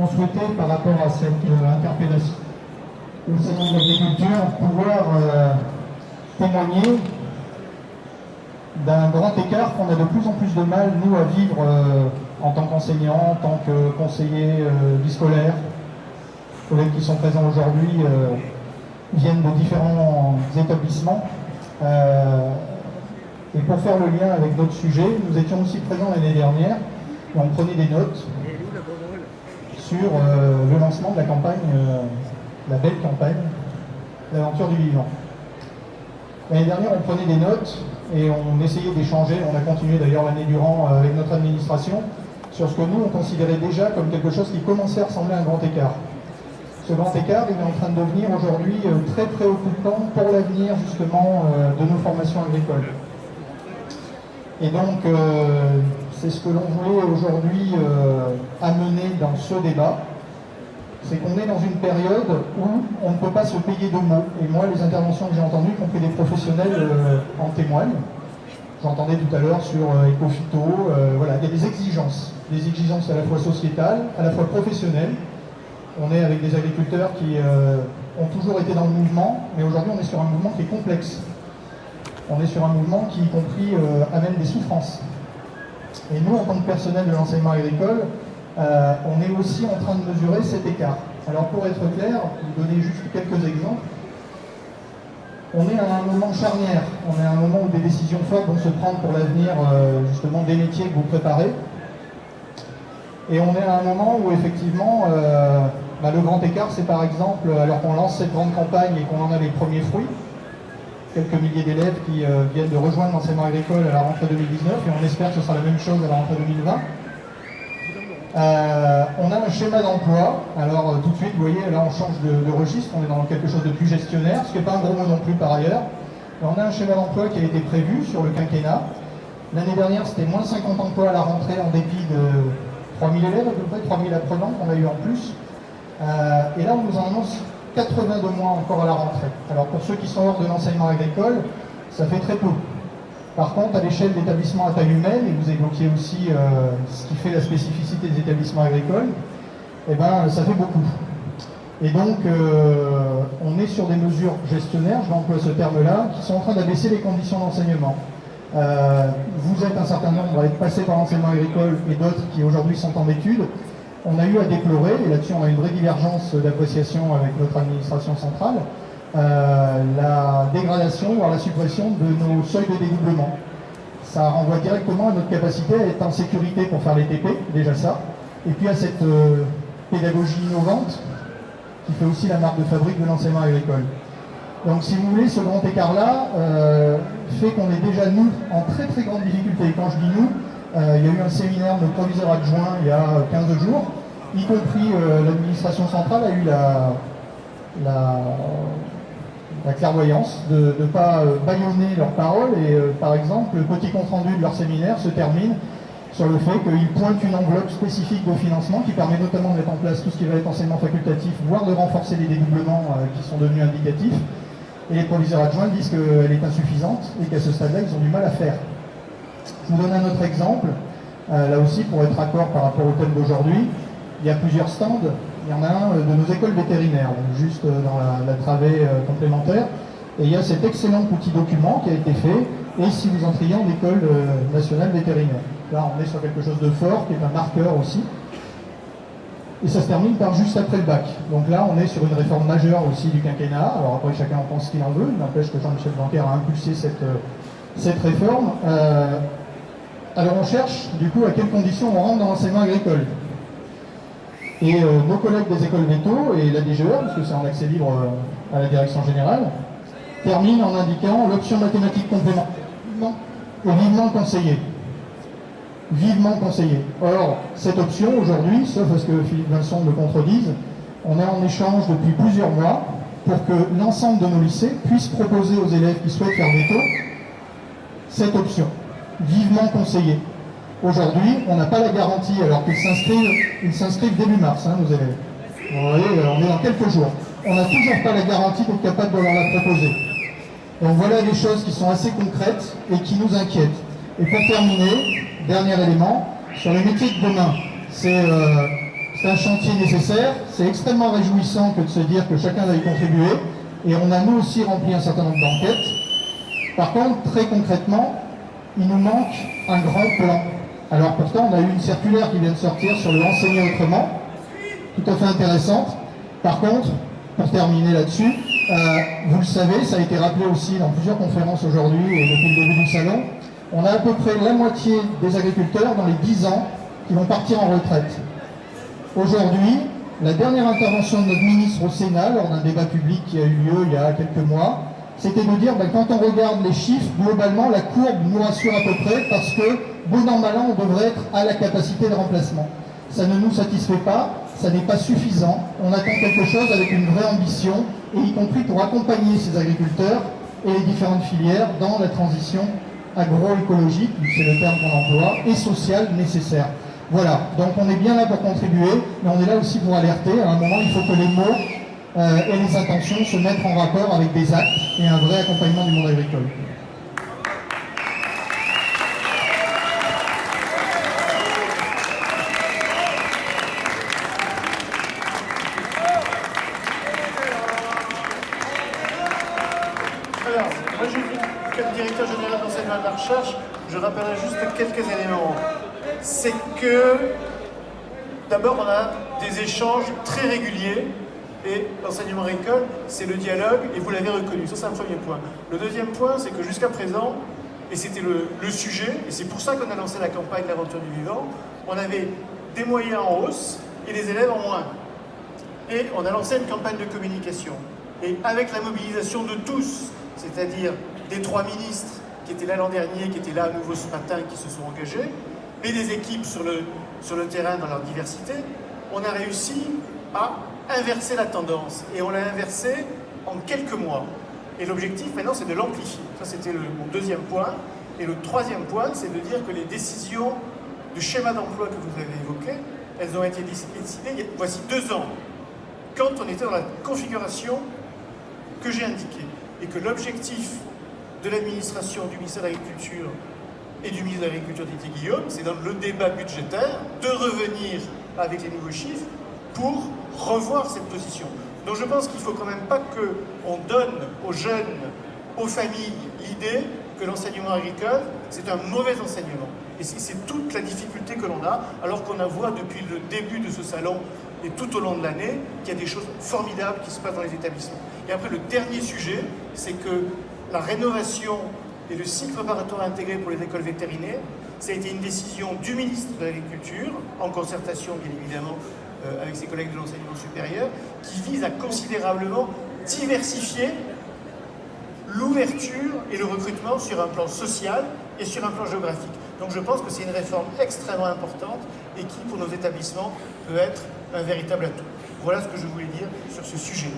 On souhaitait, par rapport à cette interpellation au Salon de l'agriculture, pouvoir témoigner d'un grand écart qu'on a de plus en plus de mal, nous, à vivre en tant qu'enseignants, en tant que conseillers vie scolaire. Les collègues qui sont présents aujourd'hui viennent de différents établissements. Et pour faire le lien avec d'autres sujets, nous étions aussi présents l'année dernière et on prenait des notes sur le lancement de la campagne, la belle campagne, l'aventure du vivant. L'année dernière, on prenait des notes et on essayait d'échanger, on a continué d'ailleurs l'année durant avec notre administration, sur ce que nous, on considérait déjà comme quelque chose qui commençait à ressembler à un grand écart. Ce grand écart, il est en train de devenir aujourd'hui très préoccupant pour l'avenir justement de nos formations agricoles. Et donc, c'est ce que l'on voulait aujourd'hui amener dans ce débat, c'est qu'on est dans une période où on ne peut pas se payer de mots. Et moi, les interventions que j'ai entendues, y compris des professionnels, en témoignent. J'entendais tout à l'heure sur Ecophyto, voilà, il y a des exigences à la fois sociétales, à la fois professionnelles. On est avec des agriculteurs qui ont toujours été dans le mouvement, mais aujourd'hui on est sur un mouvement qui est complexe. On est sur un mouvement qui, y compris, amène des souffrances. Et nous, en tant que personnel de l'enseignement agricole, on est aussi en train de mesurer cet écart. Alors pour être clair, vous donner juste quelques exemples, on est à un moment charnière, on est à un moment où des décisions fortes vont se prendre pour l'avenir justement des métiers que vous préparez. Et on est à un moment où effectivement, le grand écart, c'est par exemple, alors qu'on lance cette grande campagne et qu'on en a les premiers fruits, quelques milliers d'élèves qui viennent de rejoindre l'enseignement agricole à la rentrée 2019, et on espère que ce sera la même chose à la rentrée 2020. On a un schéma d'emploi, alors tout de suite, vous voyez, là on change de registre, on est dans quelque chose de plus gestionnaire, ce qui n'est pas un gros mot non plus par ailleurs. Mais on a un schéma d'emploi qui a été prévu sur le quinquennat. L'année dernière, c'était moins 50 emplois à la rentrée en dépit de 3000 élèves à peu près, 3000 apprenants qu'on a eu en plus. Et là, on nous en annonce 82 mois encore à la rentrée. Alors pour ceux qui sont hors de l'enseignement agricole, ça fait très peu. Par contre, à l'échelle d'établissements à taille humaine, et vous évoquiez aussi ce qui fait la spécificité des établissements agricoles, eh ben, ça fait beaucoup. Et donc, on est sur des mesures gestionnaires, je vais employer ce terme-là, qui sont en train d'abaisser les conditions d'enseignement. Vous êtes un certain nombre à être passés par l'enseignement agricole et d'autres qui aujourd'hui sont en études. On a eu à déplorer, et là-dessus on a une vraie divergence d'appréciation avec notre administration centrale, la dégradation, voire la suppression de nos seuils de dédoublement. Ça renvoie directement à notre capacité à être en sécurité pour faire les TP, déjà ça, et puis à cette pédagogie innovante qui fait aussi la marque de fabrique de l'enseignement agricole. Donc si vous voulez, ce grand écart-là fait qu'on est déjà, nous, en très très grande difficulté. Et quand je dis nous, il y a eu un séminaire de proviseurs adjoints il y a 15 jours, y compris l'administration centrale a eu la clairvoyance de ne pas bâillonner leurs paroles et par exemple le petit compte-rendu de leur séminaire se termine sur le fait qu'ils pointent une enveloppe spécifique de financement qui permet notamment de mettre en place tout ce qui va être enseignement facultatif, voire de renforcer les dédoublements qui sont devenus indicatifs. Et les proviseurs adjoints disent qu'elle est insuffisante et qu'à ce stade-là, ils ont du mal à faire. Je vous donne un autre exemple, là aussi pour être raccord par rapport au thème d'aujourd'hui. Il y a plusieurs stands, il y en a un de nos écoles vétérinaires, juste dans la travée complémentaire. Et il y a cet excellent petit document qui a été fait, et si vous entriez en école nationale vétérinaire. Là, on est sur quelque chose de fort, qui est un marqueur aussi. Et ça se termine par juste après le bac. Donc là, on est sur une réforme majeure aussi du quinquennat. Alors après, chacun en pense ce qu'il en veut. Il n'empêche que Jean-Michel Blanquer a impulsé cette réforme. Alors on cherche, du coup, à quelles conditions on rentre dans l'enseignement agricole. Et nos collègues des écoles véto et la DGE, parce que c'est en accès libre à la direction générale, terminent en indiquant l'option mathématique complémentaire est vivement conseillée. Vivement conseillé. Or, cette option, aujourd'hui, sauf à ce que Philippe Vincent me contredise, on est en échange depuis plusieurs mois pour que l'ensemble de nos lycées puissent proposer aux élèves qui souhaitent faire veto cette option. Vivement conseillé. Aujourd'hui, on n'a pas la garantie, alors qu'ils s'inscrivent début mars, nos élèves. Vous voyez, on est dans quelques jours. On n'a toujours pas la garantie d'être capable de leur la proposer. Donc voilà des choses qui sont assez concrètes et qui nous inquiètent. Et pour terminer, dernier élément, sur les métiers de demain. C'est un chantier nécessaire, c'est extrêmement réjouissant que de se dire que chacun va y contribuer, et on a nous aussi rempli un certain nombre d'enquêtes. Par contre, très concrètement, il nous manque un grand plan. Alors pourtant, on a eu une circulaire qui vient de sortir sur le enseigner autrement, tout à fait intéressante. Par contre, pour terminer là-dessus, vous le savez, ça a été rappelé aussi dans plusieurs conférences aujourd'hui et depuis le début du salon, on a à peu près la moitié des agriculteurs dans les 10 ans qui vont partir en retraite. Aujourd'hui, la dernière intervention de notre ministre au Sénat, lors d'un débat public qui a eu lieu il y a quelques mois, c'était de dire, quand on regarde les chiffres, globalement, la courbe nous rassure à peu près parce que, bon an, mal an, on devrait être à la capacité de remplacement. Ça ne nous satisfait pas, ça n'est pas suffisant. On attend quelque chose avec une vraie ambition, et y compris pour accompagner ces agriculteurs et les différentes filières dans la transition agroécologique, c'est le terme qu'on emploie, et sociale nécessaire. Voilà, donc on est bien là pour contribuer, mais on est là aussi pour alerter. À un moment, il faut que les mots et les intentions se mettent en rapport avec des actes et un vrai accompagnement du monde agricole. Alors, moi je dis comme directeur général d'enseignement et de la recherche, je rappellerai juste quelques éléments. C'est que d'abord on a des échanges très réguliers et l'enseignement agricole c'est le dialogue et vous l'avez reconnu, ça c'est un premier point. Le deuxième point c'est que jusqu'à présent, et c'était le sujet, et c'est pour ça qu'on a lancé la campagne L'Aventure du Vivant, on avait des moyens en hausse et des élèves en moins. Et on a lancé une campagne de communication. Et avec la mobilisation de tous, c'est-à-dire des 3 ministres qui étaient là l'an dernier, qui étaient là à nouveau ce matin, qui se sont engagés, et des équipes sur le terrain dans leur diversité, on a réussi à inverser la tendance. Et on l'a inversée en quelques mois. Et l'objectif maintenant, c'est de l'amplifier. Ça, c'était mon deuxième point. Et le troisième point, c'est de dire que les décisions du schéma d'emploi que vous avez évoqué, elles ont été décidées il y a voici 2 ans, quand on était dans la configuration que j'ai indiquée. Et que l'objectif de l'administration du ministère de l'Agriculture et du ministre de l'Agriculture Didier Guillaume, c'est dans le débat budgétaire de revenir avec les nouveaux chiffres pour revoir cette position. Donc je pense qu'il ne faut quand même pas qu'on donne aux jeunes, aux familles, l'idée que l'enseignement agricole, c'est un mauvais enseignement. Et c'est toute la difficulté que l'on a, alors qu'on voit depuis le début de ce salon et tout au long de l'année, qu'il y a des choses formidables qui se passent dans les établissements. Et après, le dernier sujet, c'est que la rénovation et le cycle préparatoire intégré pour les écoles vétérinaires, ça a été une décision du ministre de l'Agriculture, en concertation bien évidemment avec ses collègues de l'enseignement supérieur, qui vise à considérablement diversifier l'ouverture et le recrutement sur un plan social et sur un plan géographique. Donc je pense que c'est une réforme extrêmement importante et qui, pour nos établissements, peut être un véritable atout. Voilà ce que je voulais dire sur ce sujet.